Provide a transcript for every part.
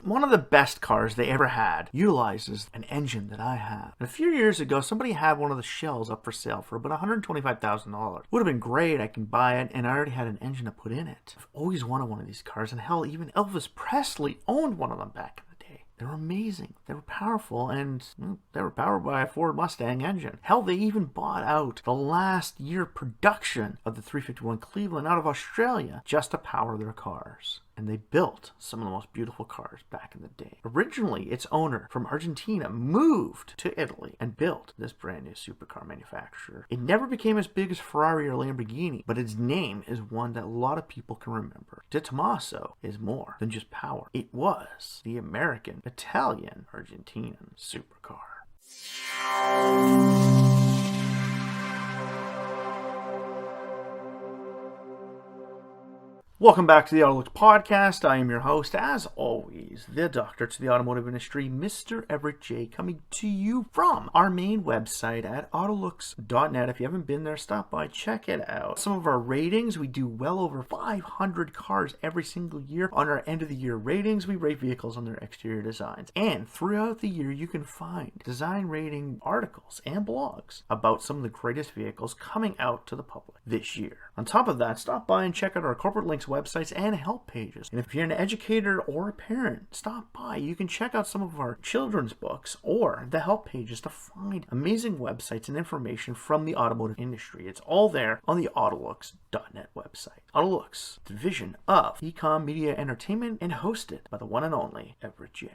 one of the best cars they ever had utilizes an engine that I have. And a few years ago, somebody had one of the shells up for sale for about $125,000. Would have been great. I can buy it, and I already had an engine to put in it. I've always wanted one of these cars, and hell, even Elvis Presley owned one of them back in the day. They were amazing. They were powerful, and they were powered by a Ford Mustang engine. Hell, they even bought out the last year production of the 351 Cleveland out of Australia just to power their cars. And they built some of the most beautiful cars back in the day. Originally, its owner from Argentina moved to Italy and built this brand new supercar manufacturer. It never became as big as Ferrari or Lamborghini, but its name is one that a lot of people can remember. De Tomaso is more than just power. It was the American, Italian, Argentinian supercar. Welcome back to the AutoLooks podcast. I am your host, as always, the doctor to the automotive industry, Mr. Everett J, coming to you from our main website at AutoLooks.net. If you haven't been there, stop by, check it out. Some of our ratings, we do well over 500 cars every single year. On our end of the year ratings, we rate vehicles on their exterior designs. And throughout the year, you can find design rating articles and blogs about some of the greatest vehicles coming out to the public this year. On top of that, stop by and check out our corporate links websites and help pages. And if you're an educator or a parent, stop by. You can check out some of our children's books or the help pages to find amazing websites and information from the automotive industry. It's all there on the AutoLooks.net website. AutoLooks, division of Ecom Media Entertainment, and hosted by the one and only Everett J.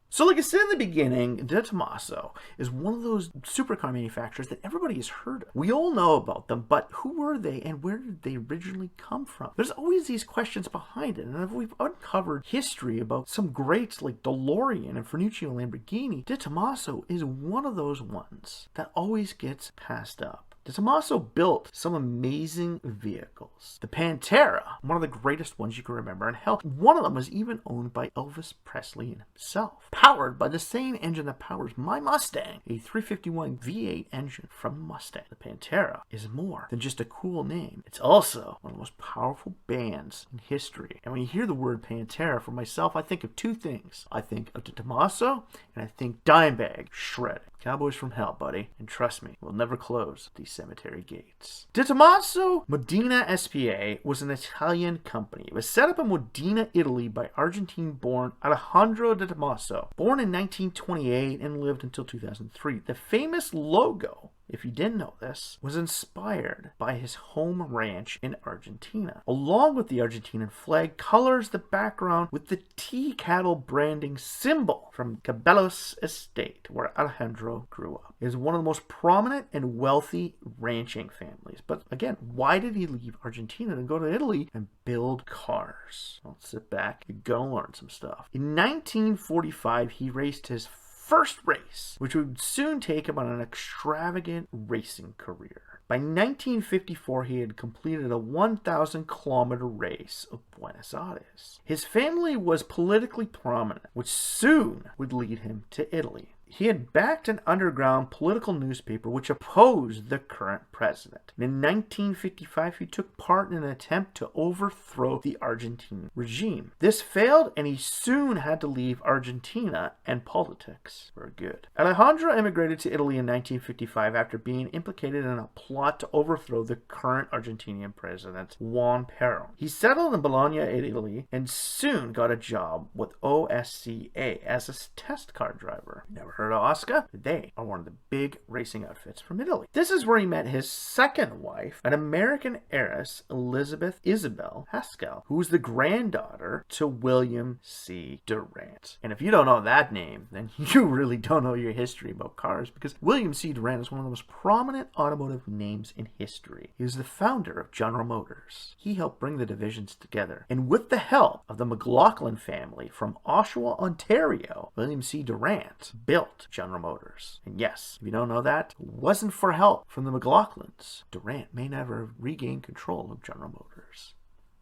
So like I said in the beginning, De Tomaso is one of those supercar manufacturers that everybody has heard of. We all know about them, but who were they and where did they originally come from? There's always these questions behind it, and if we've uncovered history about some greats like DeLorean and Ferruccio Lamborghini, De Tomaso is one of those ones that always gets passed up. De Tomaso built some amazing vehicles. The Pantera, one of the greatest ones you can remember, and hell, one of them was even owned by Elvis Presley himself. Powered by the same engine that powers my Mustang, a 351 V8 engine from Mustang. The Pantera is more than just a cool name. It's also one of the most powerful bands in history. And when you hear the word Pantera, for myself, I think of two things. I think of De Tomaso, and I think Dimebag shredding. Cowboys from hell, buddy. And trust me, we'll never close these cemetery gates. De Tomaso Modena SPA was an Italian company. It was set up in Modena, Italy by Argentine-born Alejandro De Tomaso, born in 1928 and lived until 2003. The famous logo, if you didn't know this, was inspired by his home ranch in Argentina. Along with the Argentinian flag, colors the background with the T cattle branding symbol from Cabellos Estate, where Alejandro grew up. He is one of the most prominent and wealthy ranching families. But again, why did he leave Argentina and go to Italy and build cars? Well, sit back, you're gonna learn some stuff. In 1945, he raced his first race, which would soon take him on an extravagant racing career. By 1954, he had completed a 1,000-kilometer race of Buenos Aires. His family was politically prominent, which soon would lead him to Italy. He had backed an underground political newspaper which opposed the current president. And in 1955, he took part in an attempt to overthrow the Argentine regime. This failed, and he soon had to leave Argentina and politics for good. Alejandro emigrated to Italy in 1955 after being implicated in a plot to overthrow the current Argentinian president, Juan Perón. He settled in Bologna, Italy, and soon got a job with OSCA as a test car driver. Never heard of Oscar? They are one of the big racing outfits from Italy. This is where he met his second wife, an American heiress, Elizabeth Isabel Haskell, who was the granddaughter to William C. Durant. And if you don't know that name, then you really don't know your history about cars, because William C. Durant is one of the most prominent automotive names in history. He was the founder of General Motors. He helped bring the divisions together. And with the help of the McLaughlin family from Oshawa, Ontario, William C. Durant built General Motors. And yes, if you don't know that, it wasn't for help from the McLaughlins, Durant may never have regained control of General Motors.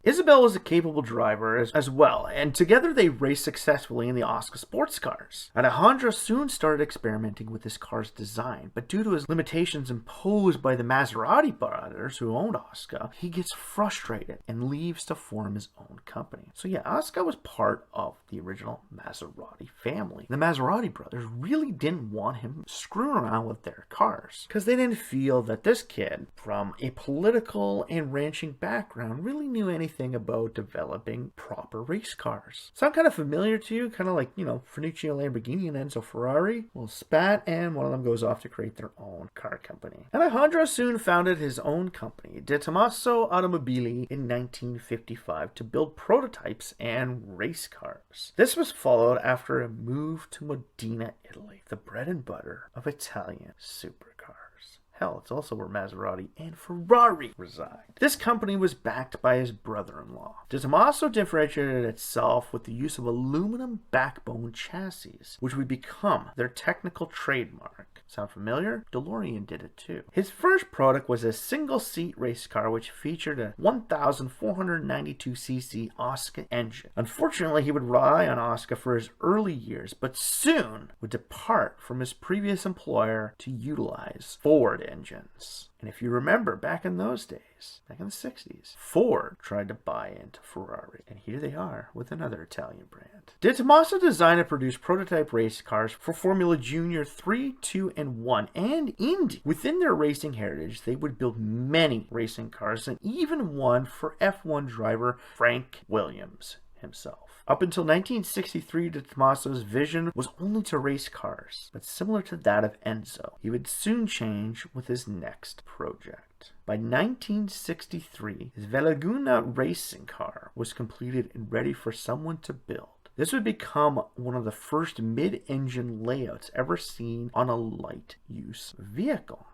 Isabel was a capable driver as well, and together they raced successfully in the Oscar sports cars. Alejandro soon started experimenting with his car's design, but due to his limitations imposed by the Maserati brothers who owned Oscar, he gets frustrated and leaves to form his own company. So yeah, Oscar was part of the original Maserati family. The Maserati brothers really didn't want him screwing around with their cars because they didn't feel that this kid from a political and ranching background really knew anything about developing proper race cars. Sound kind of familiar to you? Kind of like, Ferruccio Lamborghini and Enzo Ferrari? Well, spat, and one of them goes off to create their own car company. Alejandro soon founded his own company, De Tomaso Automobili, in 1955 to build prototypes and race cars. This was followed after a move to Modena, Italy, the bread and butter of Italian supercars. Hell, it's also where Maserati and Ferrari reside. This company was backed by his brother-in-law. De Tomaso differentiated itself with the use of aluminum backbone chassis, which would become their technical trademark. Sound familiar? DeLorean did it too. His first product was a single-seat race car which featured a 1,492cc Oscar engine. Unfortunately, he would rely on Oscar for his early years, but soon would depart from his previous employer to utilize Ford engines. And if you remember, back in those days, back in the 60s, Ford tried to buy into Ferrari. And here they are with another Italian brand. De Tomaso designed and produced prototype race cars for Formula Junior 3, 2, and 1, and Indy. Within their racing heritage, they would build many racing cars, and even one for F1 driver Frank Williams himself. Up until 1963, De Tomaso's vision was only to race cars, but similar to that of Enzo, he would soon change with his next project. By 1963, his Velaguna racing car was completed and ready for someone to build. This would become one of the first mid-engine layouts ever seen on a light-use vehicle.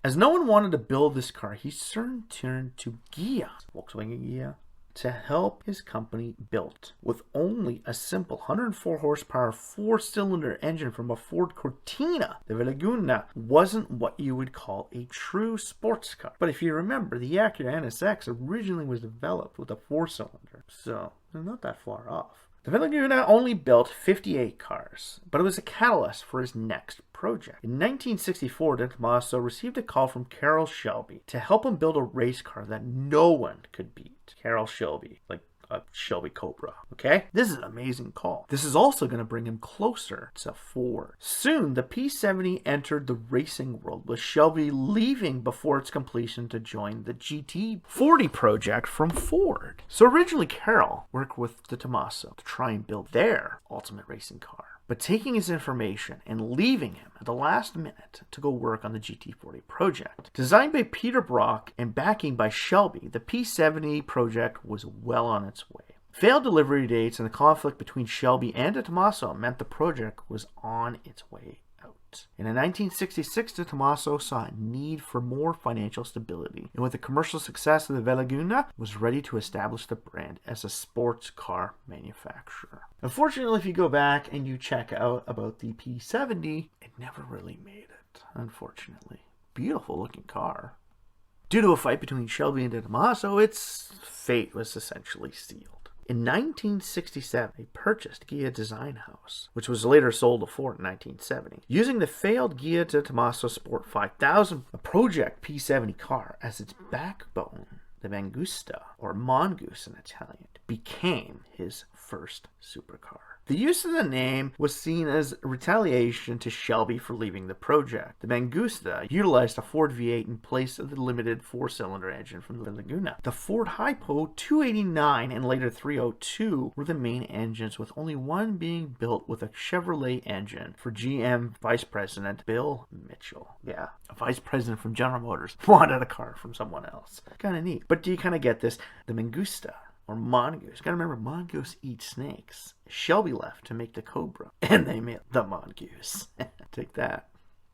As no one wanted to build this car, he soon turned to Ghia, Volkswagen Ghia, to help his company build. With only a simple 104 horsepower 4-cylinder engine from a Ford Cortina, the Velaguna wasn't what you would call a true sports car. But if you remember, the Acura NSX originally was developed with a 4-cylinder, so they're not that far off. The Velaguna only built 58 cars, but it was a catalyst for his next project. In 1964, De Tomaso received a call from Carroll Shelby to help him build a race car that no one could beat. Carroll Shelby, like a Shelby Cobra, okay? This is an amazing call. This is also going to bring him closer to Ford. Soon, the P70 entered the racing world, with Shelby leaving before its completion to join the GT40 project from Ford. So originally, Carroll worked with De Tomaso to try and build their ultimate racing car, but taking his information and leaving him at the last minute to go work on the GT40 project. Designed by Peter Brock and backing by Shelby, the P70 project was well on its way. Failed delivery dates and the conflict between Shelby and De Tomaso meant the project was on its way out. And in 1966, De Tomaso saw a need for more financial stability, and with the commercial success of the Velaguna, was ready to establish the brand as a sports car manufacturer. Unfortunately, if you go back and you check out about the P70, it never really made it, unfortunately. Beautiful looking car. Due to a fight between Shelby and De Tomaso, its fate was essentially sealed. In 1967, they purchased Ghia Design House, which was later sold to Ford in 1970. Using the failed Ghia De Tomaso Sport 5000, a Project P70 car, as its backbone, the Mangusta, or Mongoose in Italian, became his first supercar. The use of the name was seen as a retaliation to Shelby for leaving the project. The Mangusta utilized a Ford V8 in place of the limited 4-cylinder engine from the Laguna. The Ford Hypo 289 and later 302 were the main engines, with only one being built with a Chevrolet engine for GM Vice President Bill Mitchell. Yeah, a Vice President from General Motors wanted a car from someone else. Kind of neat. But do you kind of get this? The Mangusta, or Mongoose. Gotta remember, Mongoose eats snakes. Shelby left to make the Cobra, and they made the Mongoose. Take that.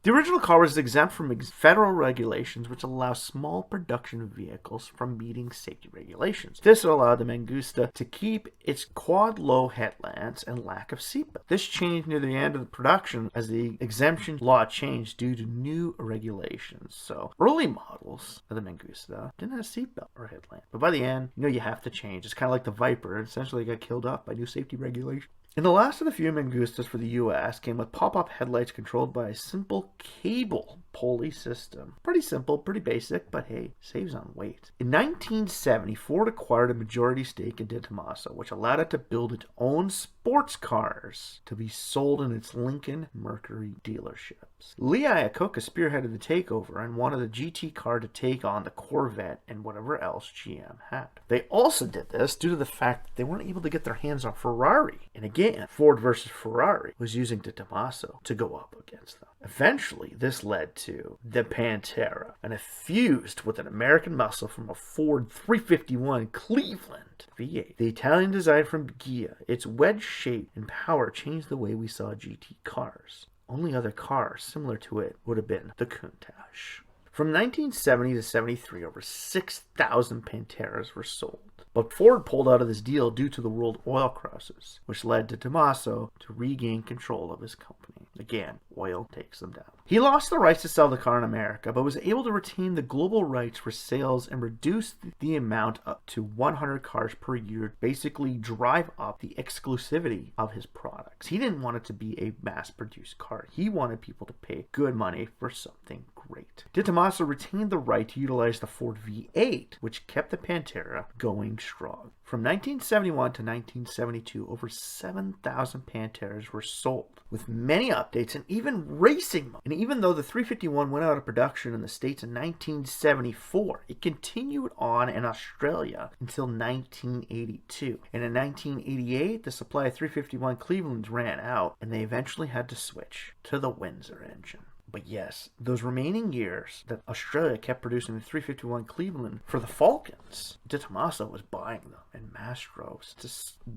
The original car was exempt from federal regulations, which allow small production vehicles from meeting safety regulations. This allowed the Mangusta to keep its quad-low headlamps and lack of seatbelt. This changed near the end of the production as the exemption law changed due to new regulations. So early models of the Mangusta didn't have a seatbelt or headlamp. But by the end, you have to change. It's kind of like the Viper. It essentially got killed off by new safety regulations. And the last of the few Mangustas for the US came with pop-up headlights controlled by a simple cable pulley system. Pretty simple, pretty basic, but hey, saves on weight. In 1970, Ford acquired a majority stake in Tomaso, which allowed it to build its own sports cars to be sold in its Lincoln Mercury dealerships. Lee Iacocca spearheaded the takeover and wanted the GT car to take on the Corvette and whatever else GM had. They also did this due to the fact that they weren't able to get their hands on Ferrari. And again, Ford versus Ferrari was using the Tomaso to go up against them. Eventually, this led to the Pantera, and it fused with an American muscle from a Ford 351 Cleveland V8. The Italian design from Ghia, its wedge shape and power changed the way we saw GT cars. Only other car similar to it would have been the Countach. From 1970 to 73, over 6,000 Panteras were sold. But Ford pulled out of this deal due to the world oil crisis, which led to Tomaso to regain control of his company. Again, oil takes them down. He lost the rights to sell the car in America, but was able to retain the global rights for sales and reduce the amount up to 100 cars per year, basically drive up the exclusivity of his products. He didn't want it to be a mass-produced car. He wanted people to pay good money for something great. De Tomaso retained the right to utilize the Ford V8, which kept the Pantera going strong. From 1971 to 1972, over 7,000 Panteras were sold, with many updates and even racing mode. And even though the 351 went out of production in the States in 1974, it continued on in Australia until 1982. And in 1988, the supply of 351 Clevelands ran out, and they eventually had to switch to the Windsor engine. But yes, those remaining years that Australia kept producing the 351 Cleveland for the Falcons, De Tomaso was buying them in mass droves to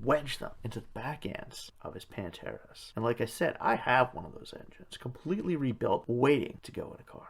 wedge them into the back ends of his Panteras. And like I said, I have one of those engines, completely rebuilt, waiting to go in a car.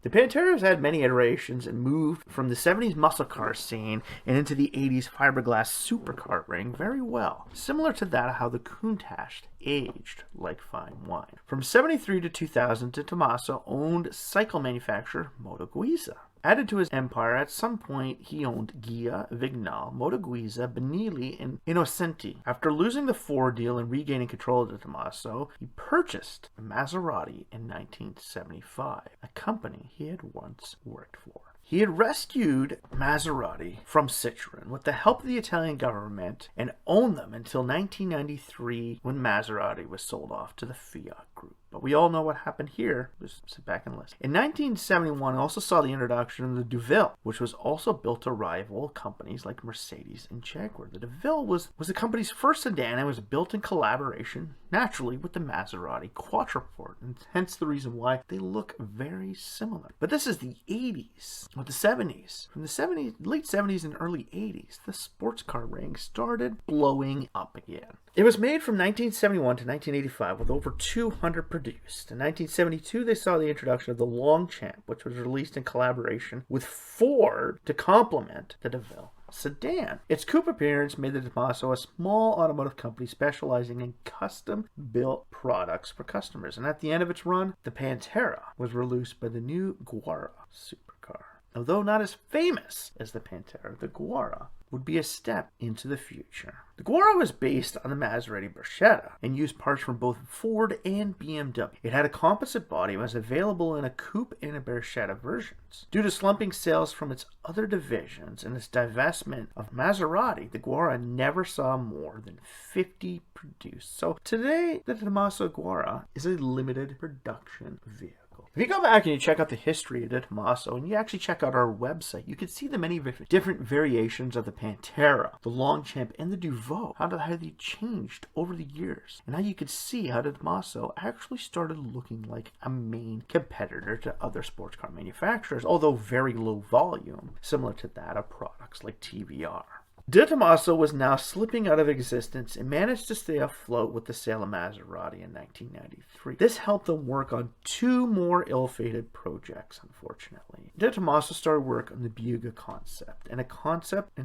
The Panteras had many iterations and moved from the 70s muscle car scene and into the 80s fiberglass supercar ring very well, similar to that of how the Countach aged like fine wine. From 73 to 2000, De Tomaso owned cycle manufacturer Moto Guisa. Added to his empire, at some point he owned Ghia, Vignale, Moto Guisa, Benelli, and Innocenti. After losing the Ford deal and regaining control of De Tomaso, he purchased a Maserati in 1975, a company he had once worked for. He had rescued Maserati from Citroën with the help of the Italian government and owned them until 1993 when Maserati was sold off to the Fiat Group. But we all know what happened here. Just sit back and listen. In 1971, I also saw the introduction of the DeVille, which was also built to rival companies like Mercedes and Jaguar. The DeVille was the company's first sedan and was built in collaboration, naturally, with the Maserati Quattroporte, and hence the reason why they look very similar. But this is the 80s, or the 70s. From the late 70s and early 80s, the sports car ring started blowing up again. It was made from 1971 to 1985 with over 200 produced. In 1972, they saw the introduction of the Longchamp, which was released in collaboration with Ford to complement the DeVille sedan. Its coupe appearance made the Tomaso a small automotive company specializing in custom-built products for customers. And at the end of its run, the Pantera was released by the new Guara supercar. Although not as famous as the Pantera, the Guara would be a step into the future. The Guara was based on the Maserati Berchetta and used parts from both Ford and BMW. It had a composite body and was available in a coupe and a Berchetta versions. Due to slumping sales from its other divisions and its divestment of Maserati, the Guara never saw more than 50 produced. So today, the Tomaso Guara is a limited production vehicle. If you go back and you check out the history of De Tomaso and you actually check out our website, you can see the many different variations of the Pantera, the Longchamp, and the Duveau, how they changed over the years, and how you could see how De Tomaso actually started looking like a main competitor to other sports car manufacturers, although very low volume, similar to that of products like TVR. De Tomaso was now slipping out of existence and managed to stay afloat with the sale of Maserati in 1993. This helped them work on 2 more ill-fated projects, unfortunately. De Tomaso started work on the Buga concept and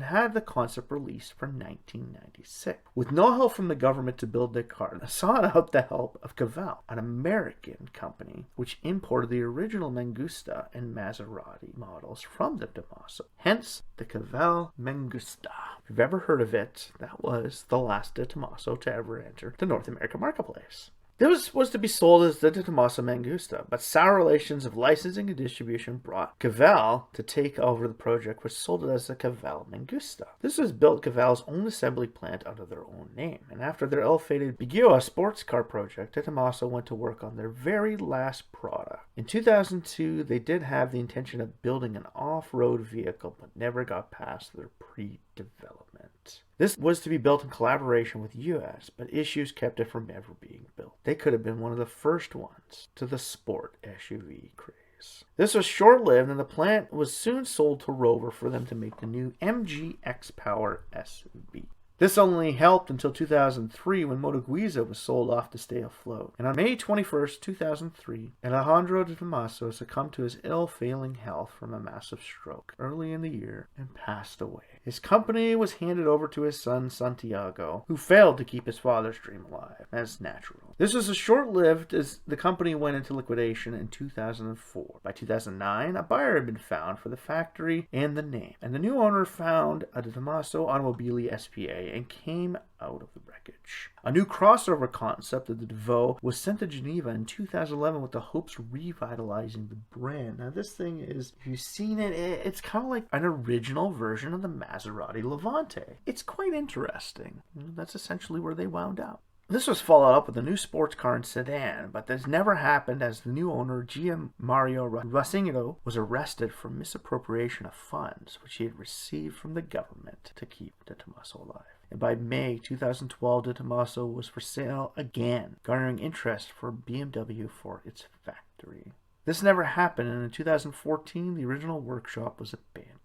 had the concept released for 1996. With no help from the government to build the car, they sought out the help of Caval, an American company which imported the original Mangusta and Maserati models from De Tomaso. Hence the Caval Mangusta. If you've ever heard of it, that was the last De Tomaso to ever enter the North American marketplace. This was to be sold as the De Tomaso Mangusta, but sour relations of licensing and distribution brought Caval to take over the project, which sold it as the Caval Mangusta. This was built Caval's own assembly plant under their own name, and after their ill-fated Bigua sports car project, De Tomaso went to work on their very last product. In 2002, they did have the intention of building an off-road vehicle, but never got past their pre-development. This was to be built in collaboration with US, but issues kept it from ever being built. They could have been one of the first ones to the sport SUV craze. This was short-lived, and the plant was soon sold to Rover for them to make the new MG X-Power SUV. This only helped until 2003 when Moto Guisa was sold off to stay afloat. And on May 21st, 2003, Alejandro de Tomaso succumbed to his ill-failing health from a massive stroke early in the year and passed away. His company was handed over to his son Santiago, who failed to keep his father's dream alive, as natural. This was short-lived as the company went into liquidation in 2004. By 2009, a buyer had been found for the factory and the name, and the new owner found a De Tomaso Automobili SPA and came out of the wreckage. A new crossover concept of the Devo was sent to Geneva in 2011 with the hopes of revitalizing the brand. Now this thing is, if you've seen it, it's kind of like an original version of the Maserati Levante. It's quite interesting. That's essentially where they wound up. This was followed up with a new sports car and sedan, but this never happened as the new owner, Gian Mario Rassegno, was arrested for misappropriation of funds which he had received from the government to keep De Tomaso alive. And by May 2012, De Tomaso was for sale again, garnering interest for BMW for its factory. This never happened, and in 2014, the original workshop was abandoned.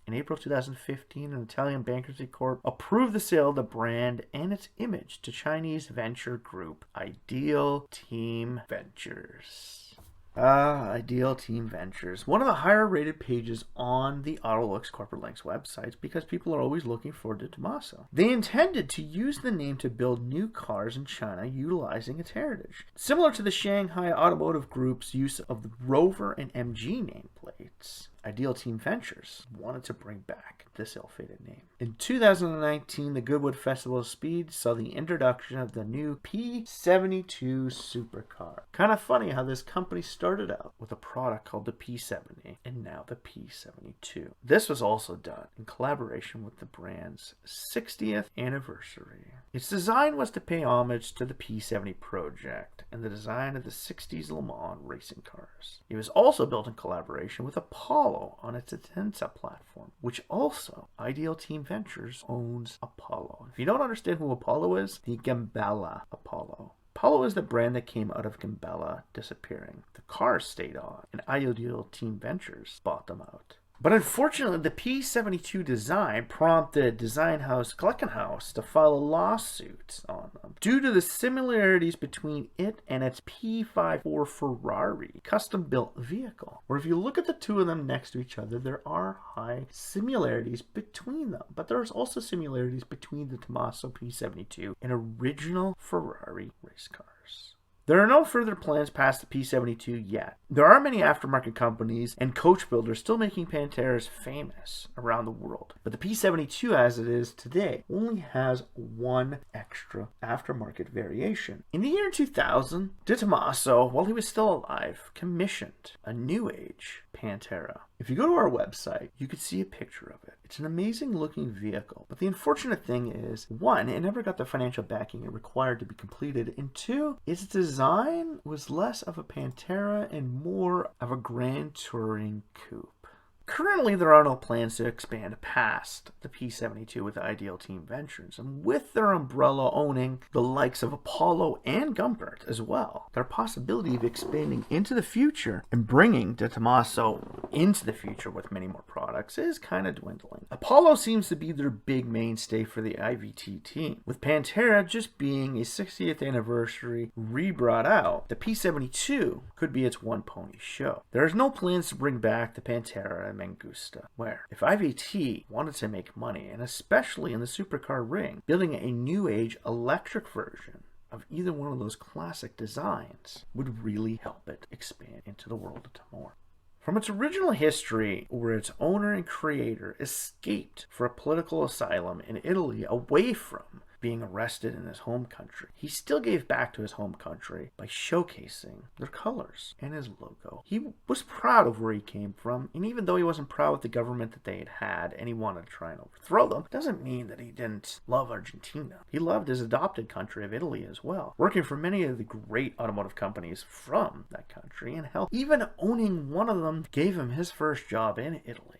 In April 2015, an Italian bankruptcy court approved the sale of the brand and its image to Chinese venture group Ideal Team Ventures. Ideal Team Ventures. One of the higher rated pages on the AutoLooks Corporate Links websites because people are always looking for De Tomaso. They intended to use the name to build new cars in China utilizing its heritage. Similar to the Shanghai Automotive Group's use of the Rover and MG nameplates, Ideal Team Ventures wanted to bring back this ill-fated name. In 2019, the Goodwood Festival of Speed saw the introduction of the new P72 supercar. Kind of funny how this company started out with a product called the P70 and now the P72. This was also done in collaboration with the brand's 60th anniversary. Its design was to pay homage to the P70 project and the design of the 60s Le Mans racing cars. It was also built in collaboration with Apollo on its Atenza platform, which also Ideal Team Ventures owns Apollo. If you don't understand who Apollo is, the Gambella Apollo. Apollo is the brand that came out of Gambella disappearing. The cars stayed on, and Ideal Team Ventures bought them out. But unfortunately, the P72 design prompted Design House Glickenhaus to file a lawsuit on them due to the similarities between it and its P54 Ferrari custom-built vehicle. Where if you look at the two of them next to each other, there are high similarities between them. But there's also similarities between the Tomaso P72 and original Ferrari race cars. There are no further plans past the P72 yet. There are many aftermarket companies and coach builders still making Panteras famous around the world. But the P72 as it is today only has one extra aftermarket variation. In the year 2000, De Tomaso, while he was still alive, commissioned a new age Pantera. If you go to our website, you could see a picture of it. It's an amazing looking vehicle, but the unfortunate thing is, one, it never got the financial backing it required to be completed, and two, its design was less of a Pantera and more of a Grand Touring coupe. Currently, there are no plans to expand past the P-72 with Ideal Team Ventures, and with their umbrella owning the likes of Apollo and Gumbert as well, their possibility of expanding into the future and bringing the Tomaso into the future with many more products is kind of dwindling. Apollo seems to be their big mainstay for the IVT team, with Pantera just being a 60th anniversary re-brought out. The P-72 could be its one pony show. There is no plans to bring back the Pantera and Mangusta, where if IVT wanted to make money, and especially in the supercar ring, building a new age electric version of either one of those classic designs would really help it expand into the world of more. From its original history, where its owner and creator escaped for a political asylum in Italy away from being arrested in his home country, he still gave back to his home country by showcasing their colors and his logo. He was proud of where he came from, and even though he wasn't proud with the government that they had and he wanted to try and overthrow them, doesn't mean that he didn't love Argentina. He loved his adopted country of Italy as well, working for many of the great automotive companies from that country, and hell, even owning one of them gave him his first job in Italy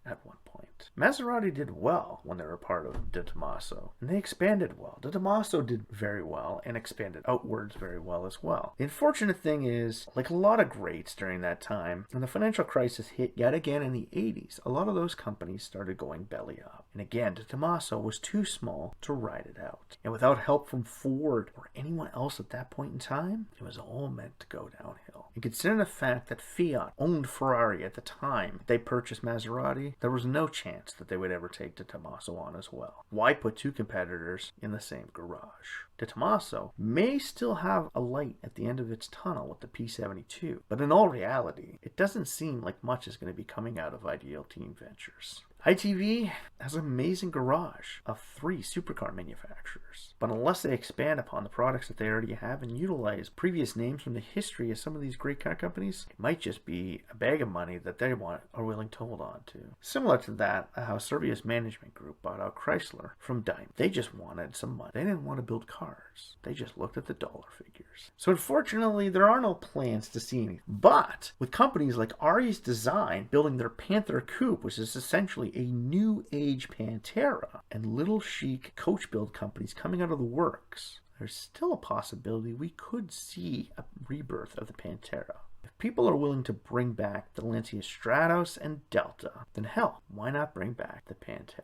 at one point. Maserati did well when they were part of De Tomaso, and they expanded well. De Tomaso did very well and expanded outwards very well as well. The unfortunate thing is, like a lot of greats during that time, when the financial crisis hit yet again in the 80s, a lot of those companies started going belly up. And again, De Tomaso was too small to ride it out. And without help from Ford or anyone else at that point in time, it was all meant to go downhill. And considering the fact that Fiat owned Ferrari at the time they purchased Maserati, there was no chance that they would ever take De Tomaso on as well. Why put two competitors in the same garage? De Tomaso may still have a light at the end of its tunnel with the P-72, but in all reality, it doesn't seem like much is going to be coming out of Ideal Team Ventures. ITV has an amazing garage of 3 supercar manufacturers, but unless they expand upon the products that they already have and utilize previous names from the history of some of these great car companies, it might just be a bag of money that they are willing to hold on to. Similar to that, how Servius Management Group bought out Chrysler from Daimler. They just wanted some money. They didn't want to build cars. They just looked at the dollar figures. So unfortunately, there are no plans to see anything. But with companies like Ari's Design building their Panther Coupe, which is essentially a new age Pantera, and little chic coach build companies coming out of the works, there's still a possibility we could see a rebirth of the Pantera. If people are willing to bring back the Lancia Stratos and Delta, then hell, why not bring back the Pantera?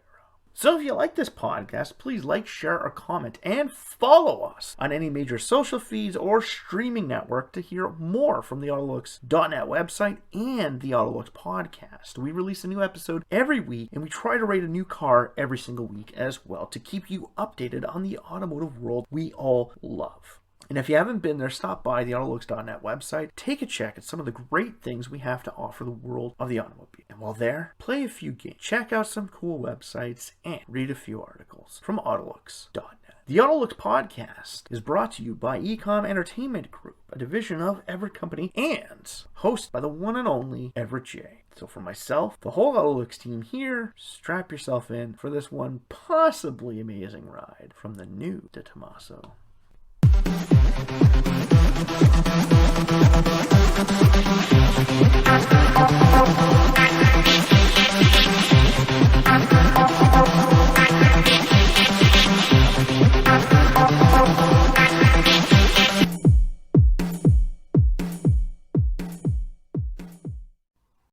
So if you like this podcast, please like, share, or comment, and follow us on any major social feeds or streaming network to hear more from the AutoLooks.net website and the AutoLooks podcast. We release a new episode every week, and we try to rate a new car every single week as well to keep you updated on the automotive world we all love. And if you haven't been there, stop by the AutoLooks.net website, take a check at some of the great things we have to offer the world of the automobile. And while there, play a few games, check out some cool websites, and read a few articles from AutoLooks.net. The AutoLooks podcast is brought to you by Ecom Entertainment Group, a division of Everett Company, and hosted by the one and only Everett J. So for myself, the whole AutoLooks team here, strap yourself in for this one possibly amazing ride from the new De Tomaso. Thank you.